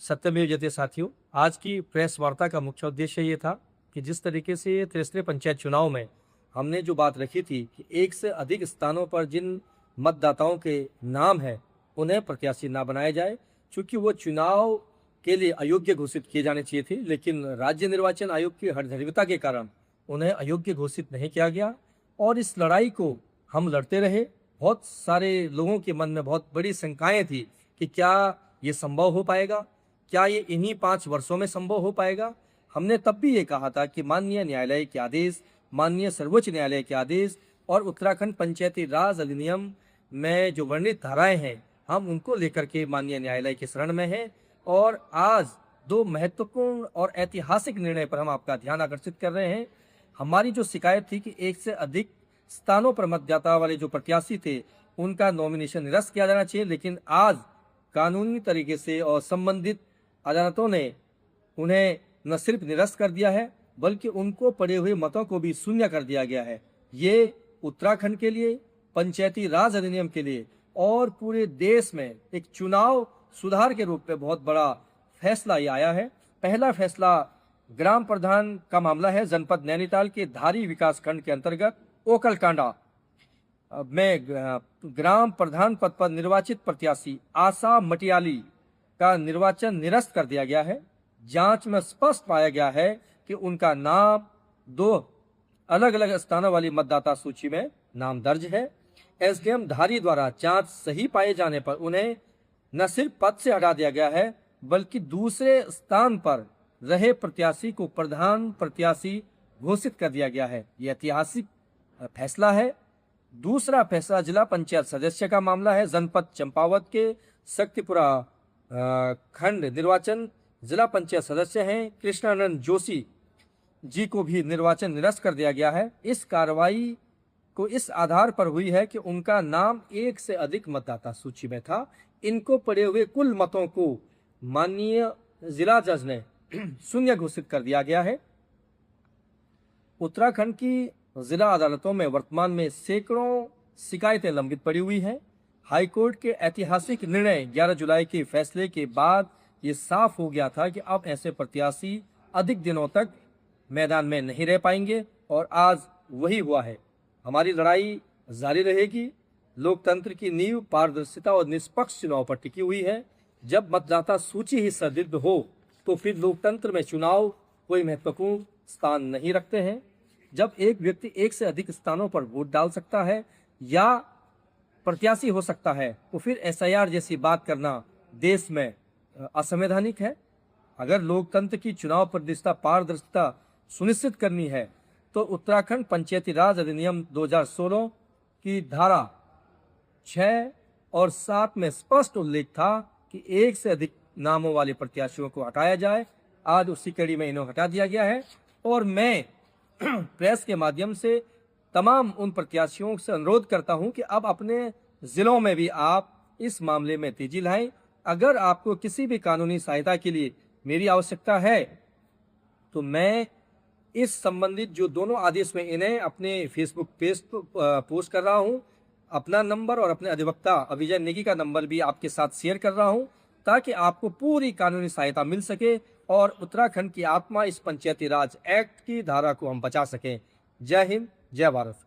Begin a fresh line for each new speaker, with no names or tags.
सत्यमेव जयते साथियों, आज की प्रेस वार्ता का मुख्य उद्देश्य ये था कि जिस तरीके से त्रिस्तरीय पंचायत चुनाव में हमने जो बात रखी थी कि एक से अधिक स्थानों पर जिन मतदाताओं के नाम है उन्हें प्रत्याशी ना बनाया जाए, क्योंकि वो चुनाव के लिए अयोग्य घोषित किए जाने चाहिए थे, लेकिन राज्य निर्वाचन आयोग की हठधर्मिता के कारण उन्हें अयोग्य घोषित नहीं किया गया और इस लड़ाई को हम लड़ते रहे। बहुत सारे लोगों के मन में बहुत बड़ी शंकाएं थी कि क्या ये संभव हो पाएगा, क्या ये इन्हीं 5 वर्षों में संभव हो पाएगा। हमने तब भी ये कहा था कि माननीय न्यायालय के आदेश, माननीय सर्वोच्च न्यायालय के आदेश और उत्तराखंड पंचायती राज अधिनियम में जो वर्णित धाराएं हैं, हम उनको लेकर के माननीय न्यायालय के शरण में हैं और आज 2 महत्वपूर्ण और ऐतिहासिक निर्णय पर हम आपका ध्यान आकर्षित कर रहे हैं। हमारी जो शिकायत थी कि एक से अधिक स्थानों पर मतदाता वाले जो प्रत्याशी थे उनका नॉमिनेशन निरस्त किया जाना चाहिए, लेकिन आज कानूनी तरीके से और संबंधित अदालतों ने उन्हें न सिर्फ निरस्त कर दिया है बल्कि उनको पड़े हुए मतों को भी शून्य कर दिया गया है। ये उत्तराखंड के लिए, पंचायती राज अधिनियम के लिए और पूरे देश में एक चुनाव सुधार के रूप में बहुत बड़ा फैसला ये आया है। पहला फैसला ग्राम प्रधान का मामला है। जनपद नैनीताल के धारी विकास खंड के अंतर्गत ओकलकांडा में ग्राम प्रधान पद पर निर्वाचित प्रत्याशी आशा मटियाली का निर्वाचन निरस्त कर दिया गया है। जांच में स्पष्ट पाया गया है कि उनका नाम 2 अलग अलग स्थानों वाली मतदाता सूची में नाम दर्ज है। एसडीएम धारी द्वारा जांच सही पाए जाने पर उन्हें न सिर्फ पद से हटा दिया गया है बल्कि दूसरे स्थान पर रहे प्रत्याशी को प्रधान प्रत्याशी घोषित कर दिया गया है। यह ऐतिहासिक फैसला है। दूसरा फैसला जिला पंचायत सदस्य का मामला है। जनपद चंपावत के शक्तिपुरा खंड निर्वाचन जिला पंचायत सदस्य हैं कृष्णानंद जोशी जी को भी निर्वाचन निरस्त कर दिया गया है। इस कार्रवाई को इस आधार पर हुई है कि उनका नाम एक से अधिक मतदाता सूची में था। इनको पड़े हुए कुल मतों को माननीय जिला जज ने शून्य घोषित कर दिया गया है। उत्तराखंड की जिला अदालतों में वर्तमान में सैकड़ों शिकायतें लंबित पड़ी हुई हैं। हाईकोर्ट के ऐतिहासिक निर्णय 11 जुलाई के फैसले के बाद ये साफ हो गया था कि अब ऐसे प्रत्याशी अधिक दिनों तक मैदान में नहीं रह पाएंगे और आज वही हुआ है। हमारी लड़ाई जारी रहेगी। लोकतंत्र की नींव पारदर्शिता और निष्पक्ष चुनाव पर टिकी हुई है। जब मतदाता सूची ही संदिग्ध हो तो फिर लोकतंत्र में चुनाव कोई महत्वपूर्ण स्थान नहीं रखते हैं। जब एक व्यक्ति एक से अधिक स्थानों पर वोट डाल सकता है या प्रत्याशी हो सकता है तो फिर एसआईआर जैसी बात करना देश में असंवैधानिक है। अगर लोकतंत्र की चुनाव पारदर्शिता सुनिश्चित करनी है तो उत्तराखंड पंचायती राज अधिनियम 2016 की धारा 6 और 7 में स्पष्ट उल्लेख था कि एक से अधिक नामों वाले प्रत्याशियों को हटाया जाए। आज उसी कड़ी में इन्हें हटा दिया गया है और मैं प्रेस के माध्यम से तमाम उन प्रत्याशियों से अनुरोध करता हूं कि अब अपने जिलों में भी आप इस मामले में तेजी लाएं। अगर आपको किसी भी कानूनी सहायता के लिए मेरी आवश्यकता है तो मैं इस संबंधित जो दोनों आदेश में इन्हें अपने फेसबुक पेज पर पोस्ट कर रहा हूं। अपना नंबर और अपने अधिवक्ता अभिजय नेगी का नंबर भी आपके साथ शेयर कर रहा हूं ताकि आपको पूरी कानूनी सहायता मिल सके और उत्तराखंड की आत्मा इस पंचायती राज एक्ट की धारा को हम बचा सकें। जय हिंद, जय भारत।